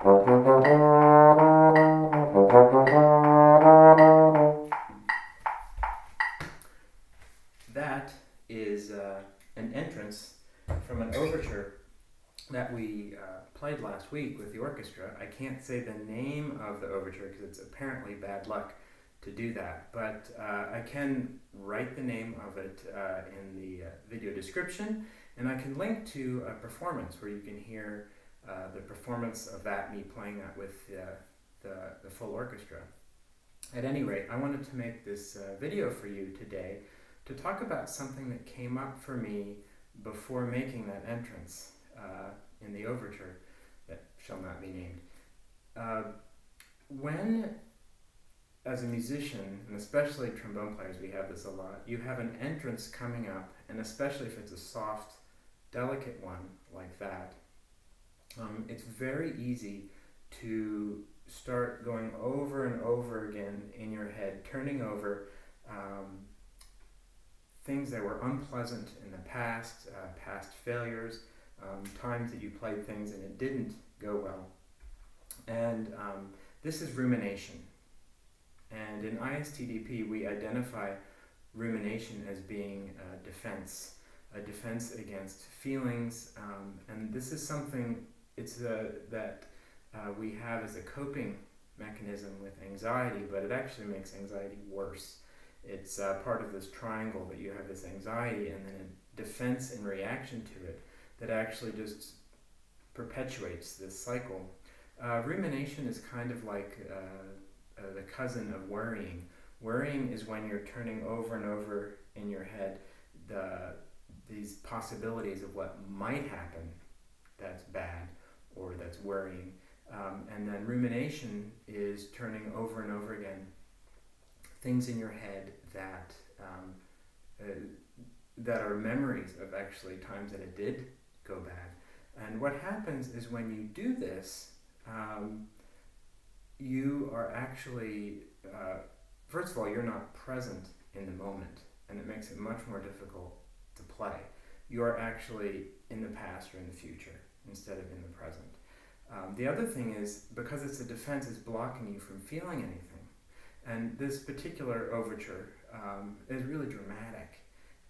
That is an entrance from an overture that we played last week with the orchestra. I can't say the name of the overture because it's apparently bad luck to do that, but I can write the name of it in the video description, and I can link to a performance where you can hear the performance of that, me playing that with the full orchestra. At any rate, I wanted to make this video for you today to talk about something that came up for me before making that entrance in the overture that shall not be named. When, as a musician, and especially trombone players, we have this a lot, you have an entrance coming up, and especially if it's a soft, delicate one like that, it's very easy to start going over and over again in your head, turning over things that were unpleasant in the past, past failures, times that you played things and it didn't go well. And this is rumination. And in ISTDP, we identify rumination as being a defense against feelings. And this is something that we have as a coping mechanism with anxiety, but it actually makes anxiety worse. It's part of this triangle that you have this anxiety and then a defense in reaction to it that actually just perpetuates this cycle. Rumination is kind of like the cousin of worrying. Worrying is when you're turning over and over in your head these possibilities of what might happen that's bad or that's worrying. And then rumination is turning over and over again things in your head that are memories of actually times that it did go bad. And what happens is when you do this, you are actually, first of all, you're not present in the moment, and it makes it much more difficult to play. You are actually in the past or in the future instead of in the present. The other thing is, because it's a defense, it's blocking you from feeling anything. And this particular overture is really dramatic,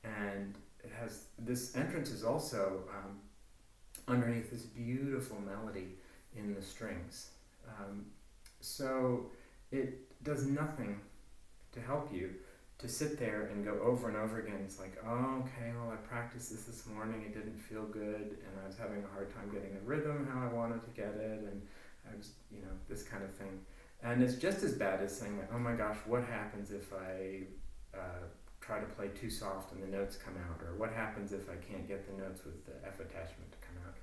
and it has this entrance is also underneath this beautiful melody in the strings. So it does nothing to help you to sit there and go over and over again. It's like, oh, okay, well, I practiced this morning, it didn't feel good, and I was having a hard time getting the rhythm how I wanted to get it, and I was, this kind of thing. And it's just as bad as saying, oh my gosh, what happens if I try to play too soft and the notes come out? Or what happens if I can't get the notes with the F attachment to come out?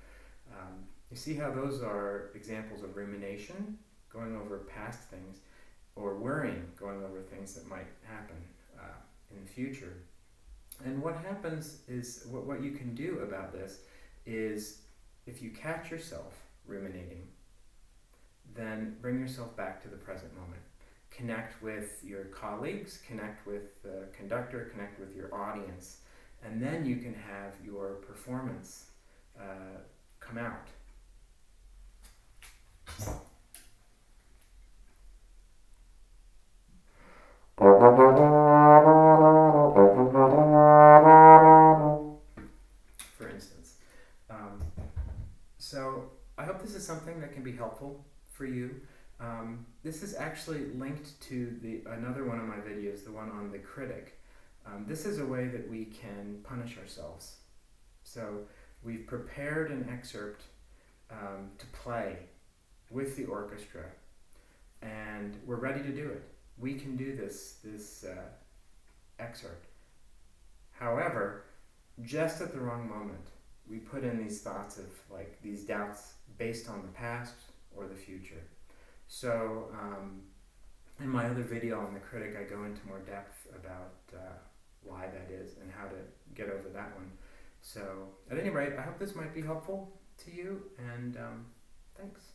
You see how those are examples of rumination, going over past things, or worrying, going over things that might happen in the future. And what happens is, what you can do about this is, if you catch yourself ruminating, then bring yourself back to the present moment. Connect with your colleagues, connect with the conductor, connect with your audience, and then you can have your performance come out. For instance. So I hope this is something that can be helpful for you. This is actually linked to another one of my videos, the one on the critic. This is a way that we can punish ourselves. So we've prepared an excerpt to play with the orchestra, and we're ready to do it. We can do this excerpt. However, just at the wrong moment, we put in these thoughts of these doubts based on the past or the future. So in my other video on the critic, I go into more depth about why that is and how to get over that one. So at any rate, I hope this might be helpful to you, and thanks.